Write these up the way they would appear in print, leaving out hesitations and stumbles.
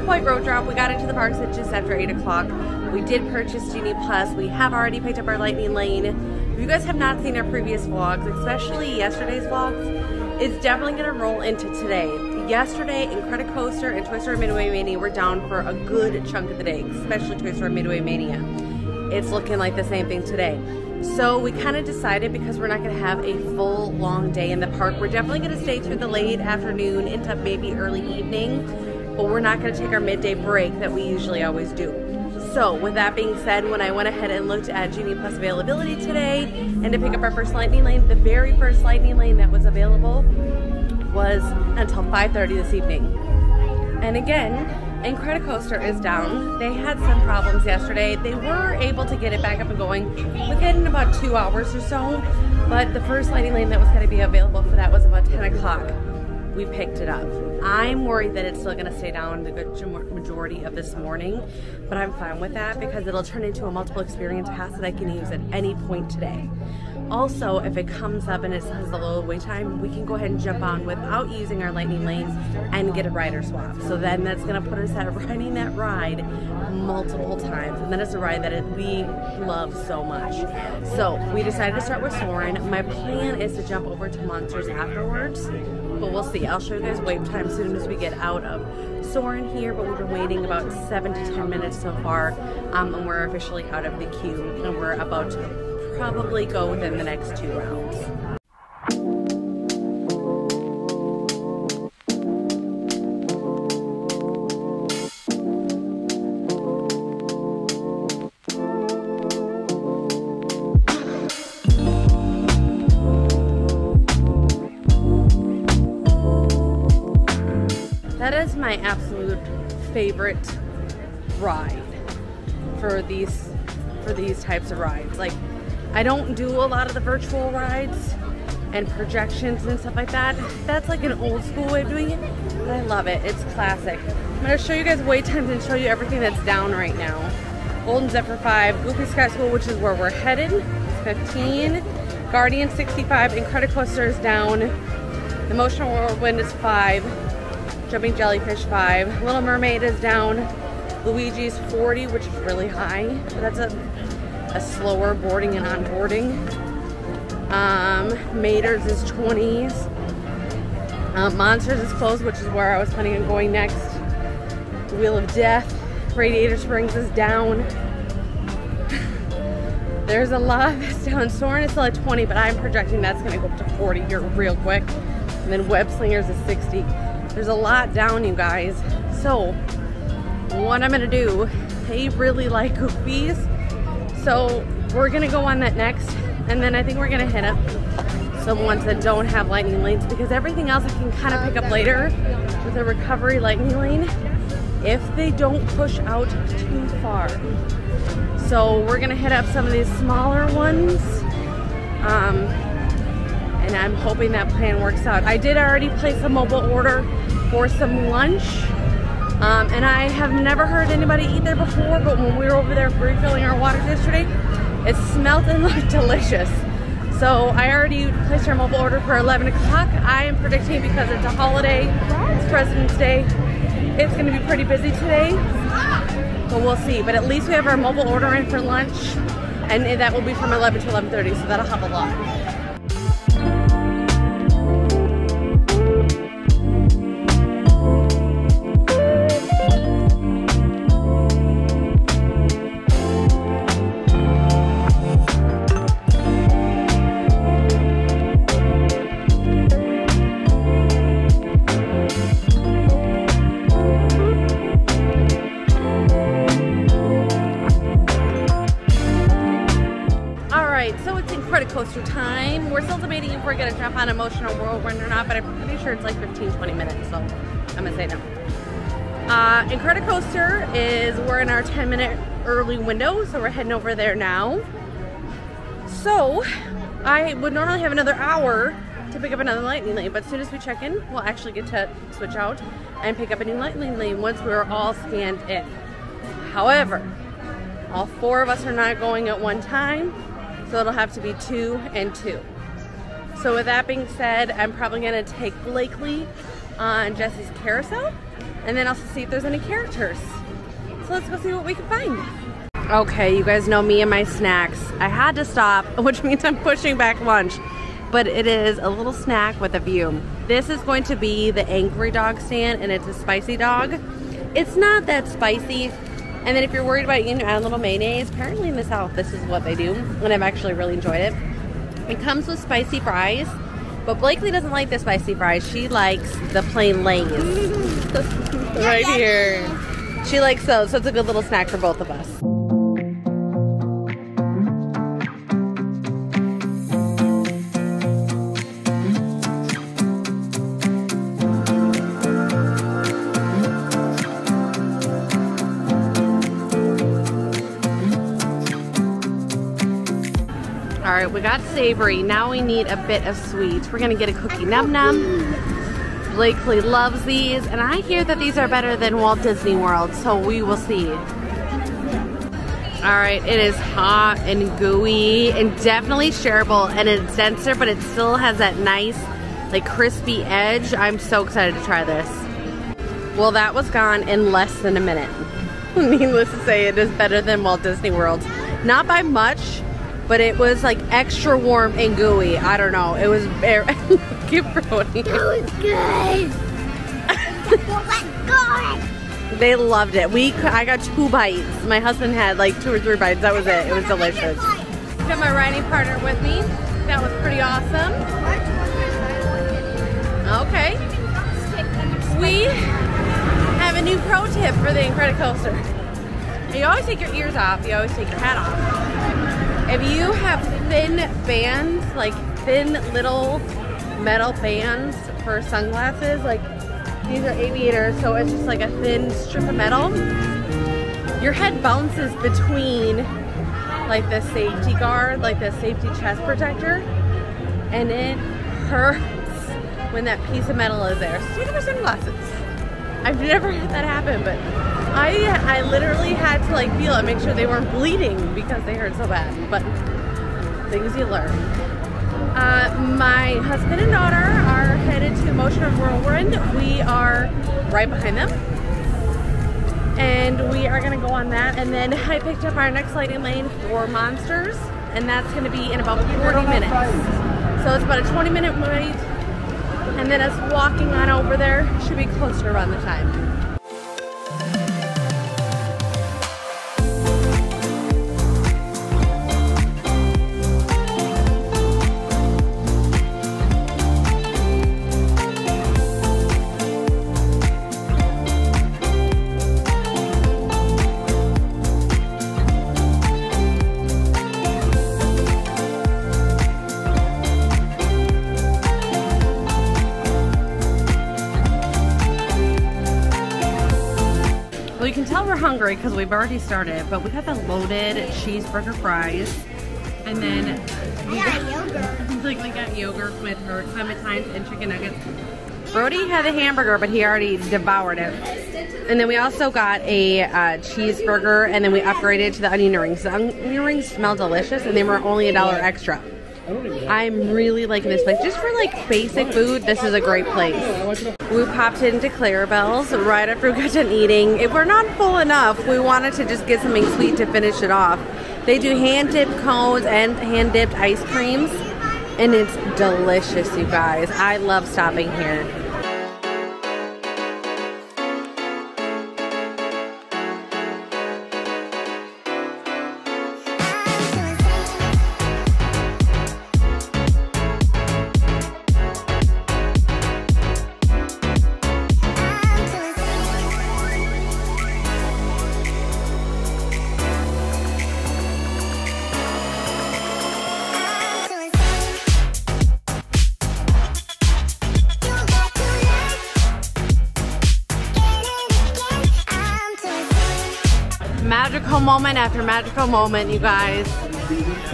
quite road drop. We got into the parks at just after 8 o'clock. We did purchase Genie Plus. We have already picked up our lightning lane. If you guys have not seen our previous vlogs, especially yesterday's vlogs, it's definitely going to roll into today. Yesterday, Incredicoaster and Toy Story Midway Mania were down for a good chunk of the day, especially Toy Story Midway Mania. It's looking like the same thing today. So we kind of decided, because we're not going to have a full long day in the park, we're definitely going to stay through the late afternoon into maybe early evening, but we're not going to take our midday break that we usually always do. So with that being said, when I went ahead and looked at Genie Plus availability today and to pick up our first lightning lane, the very first lightning lane that was available was until 5:30 this evening. And again, Incredicoaster is down. They had some problems yesterday. They were able to get it back up and going within about 2 hours or so, but the first lightning lane that was going to be available for that was about 10 o'clock. We picked it up. I'm worried that it's still going to stay down the good majority of this morning, but I'm fine with that because it'll turn into a multiple experience pass that I can use at any point today. Also, if it comes up and it says the low wait time, we can go ahead and jump on without using our lightning lanes and get a rider swap. So then that's going to put us at riding that ride multiple times. And that is a ride that we love so much. So we decided to start with Soarin'. My plan is to jump over to Monsters afterwards, but we'll see. I'll show you guys wait time as soon as we get out of Soarin' here, but we've been waiting about 7 to 10 minutes so far, and we're officially out of the queue, and we're about to probably go within the next 2 rounds. That is my absolute favorite ride for these types of rides. Like, I don't do a lot of the virtual rides and projections and stuff like that. That's like an old school way of doing it, but I love it. It's classic. I'm going to show you guys wait times and show you everything that's down right now. Golden Zephyr 5, Goofy Sky School, which is where we're headed, 15. Guardian 65, Incredicoaster is down. The Emotional Whirlwind is 5. Jumping Jellyfish 5. Little Mermaid is down. Luigi's 40, which is really high. That's a slower boarding and onboarding. Mater's is 20s. Monsters is closed, which is where I was planning on going next. Wheel of Death, Radiator Springs is down. There's a lot that's down. Soarin' is still at 20, but I'm projecting that's going to go up to 40 here real quick. And then Web Slingers is 60. There's a lot down, you guys. So what I'm going to do, they really like Goofies. So we're gonna go on that next, and then I think we're gonna hit up some ones that don't have lightning lanes, because everything else I can kind of pick up later with a recovery lightning lane if they don't push out too far. So we're gonna hit up some of these smaller ones, and I'm hoping that plan works out. I did already place a mobile order for some lunch. And I have never heard anybody eat there before, but when we were over there refilling our water yesterday, it smelled and looked delicious. So I already placed our mobile order for 11 o'clock. I am predicting, because it's a holiday, it's President's Day, it's going to be pretty busy today, but we'll see. But at least we have our mobile order in for lunch, and that will be from 11 to 11:30, so that'll help a lot. Incredicoaster time. We're still debating if we're going to jump on Emotional Whirlwind or not, but I'm pretty sure it's like 15-20 minutes, so I'm going to say no. Incredicoaster is, we're in our 10-minute early window, so we're heading over there now. So I would normally have another hour to pick up another lightning lane, but as soon as we check in, we'll actually get to switch out and pick up a new lightning lane once we're all scanned in. However, all 4 of us are not going at one time, so it'll have to be 2 and 2. So with that being said, I'm probably gonna take Blakely on Jesse's carousel, and then also see if there's any characters. So let's go see what we can find. Okay, you guys know me and my snacks. I had to stop, which means I'm pushing back lunch, but it is a little snack with a view. This is going to be the Angry Dog stand, and it's a spicy dog. It's not that spicy. And then if you're worried about eating, add a little mayonnaise. Apparently in the South, this is what they do, and I've actually really enjoyed it. It comes with spicy fries, but Blakely doesn't like the spicy fries. She likes the plain Lay's. Right here. She likes those, so it's a good little snack for both of us. All right, we got savory. Now we need a bit of sweet. We're gonna get a cookie num num. Blakely loves these, and I hear that these are better than Walt Disney World, so we will see. All right, it is hot and gooey and definitely shareable, and it's denser, but it still has that nice, like, crispy edge. I'm so excited to try this. Well, that was gone in less than a minute. Needless to say, it is better than Walt Disney World. Not by much, but it was like extra warm and gooey. I don't know. It was very. Look at Brody. It was good. They loved it. I got 2 bites. My husband had like 2 or 3 bites. That was it. It was delicious. Got my riding partner with me. That was pretty awesome. Okay. We have a new pro tip for the Incredicoaster. You always take your ears off. You always take your hat off. If you have thin bands, like thin little metal bands for sunglasses, like these are aviators, so it's just like a thin strip of metal, your head bounces between like the safety guard, like the safety chest protector, and it hurts when that piece of metal is there. So take off my sunglasses. I've never had that happen, but I literally had to like feel it, make sure they weren't bleeding because they hurt so bad. But things you learn. My husband and daughter are headed to Motion of Whirlwind. We are right behind them, and we are gonna go on that. And then I picked up our next lightning lane for Monsters, and that's gonna be in about 40 minutes. So it's about a 20-minute wait, and then us walking on over there should be close to around the time. Well, you can tell we're hungry because we've already started, but we got the loaded cheeseburger fries, and then we got yogurt with her clementines and chicken nuggets. Brody had the hamburger, but he already devoured it. And then we also got a cheeseburger, and then we upgraded to the onion rings. The onion rings smell delicious, and they were only $1 extra. I'm really liking this place. Just for like basic food, this is a great place. We popped into Clarabelle's right after we got done eating. If we're not full enough, we wanted to just get something sweet to finish it off. They do hand-dipped cones and hand-dipped ice creams, and it's delicious, you guys. I love stopping here. Magical moment after magical moment, you guys.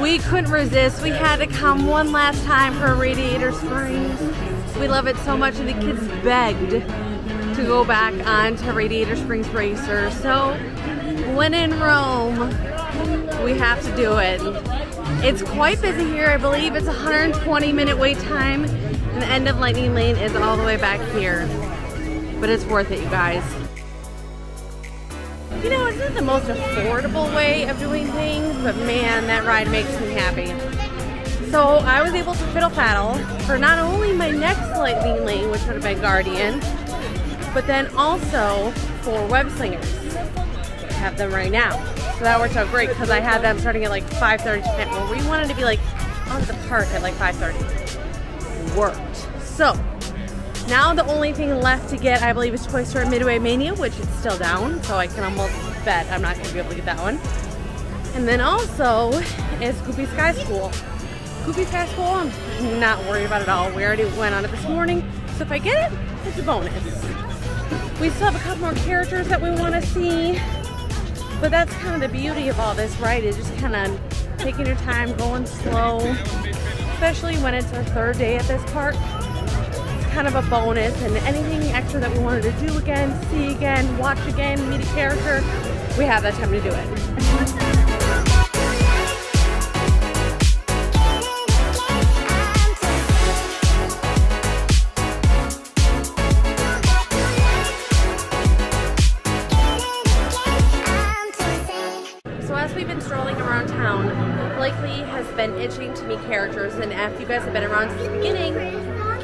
We couldn't resist. We had to come one last time for Radiator Springs. We love it so much, and the kids begged to go back on to Radiator Springs Racer. So when in Rome, we have to do it. It's quite busy here. I believe it's a 120-minute wait time, and the end of Lightning Lane is all the way back here. but it's worth it, you guys. You know, it's not the most affordable way of doing things, but man, that ride makes me happy. So I was able to fiddle-faddle for not only my next lightning lane, which would have been Guardian, but then also for web slingers. I have them right now. So that worked out great because I had them starting at like 5:30 tonight. Well, we wanted to be like on the park at like 5:30. Worked. So now the only thing left to get, I believe, is Toy Story Midway Mania, which is still down, so I can almost bet I'm not going to be able to get that one. And then also is Goofy Sky School. Goofy Sky School, I'm not worried about it at all. We already went on it this morning, so if I get it, it's a bonus. We still have a couple more characters that we want to see, but that's kind of the beauty of all this, right? Is just kind of taking your time, going slow, especially when it's our third day at this park. Kind of a bonus, and anything extra that we wanted to do again, see again, watch again, meet a character, we have that time to do it. So as we've been strolling around town, Blakely has been itching to meet characters, and if you guys have been around since the beginning,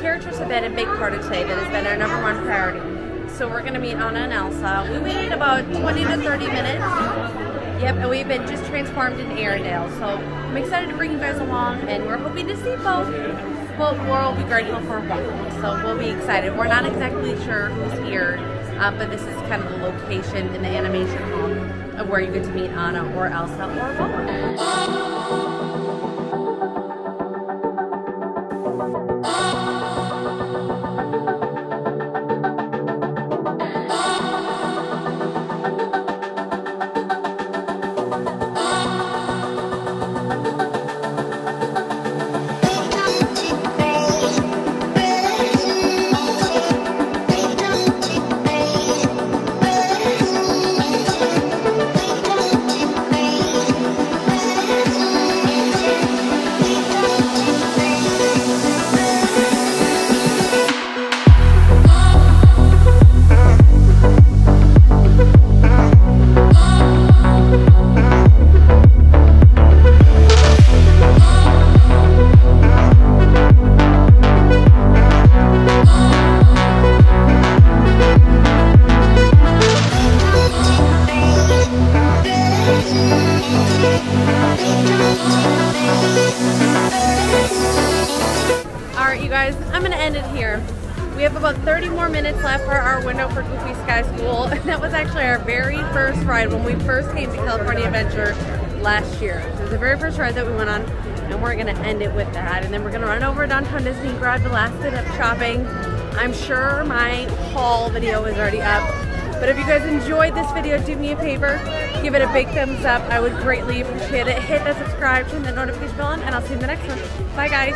characters have been a big part of today. That has been our #1 priority. So we're going to meet Anna and Elsa. We waited about 20 to 30 minutes. Yep, and we've been just transformed in Arendelle. So I'm excited to bring you guys along, and we're hoping to see both. But we'll be grateful for one. So we'll be excited. We're not exactly sure who's here, but this is kind of the location in the animation hall of where you get to meet Anna or Elsa or both. Alright, you guys, I'm going to end it here. We have about 30 more minutes left for our window for Goofy Sky School, and that was actually our very first ride when we first came to California Adventure last year. It was the very first ride that we went on, and we're going to end it with that. And then we're going to run over downtown Disney, grab the last bit of shopping. I'm sure my haul video is already up, but if you guys enjoyed this video, do me a favor, give it a big thumbs up. I would greatly appreciate it. Hit that subscribe, turn the notification bell on, and I'll see you in the next one. Bye, guys.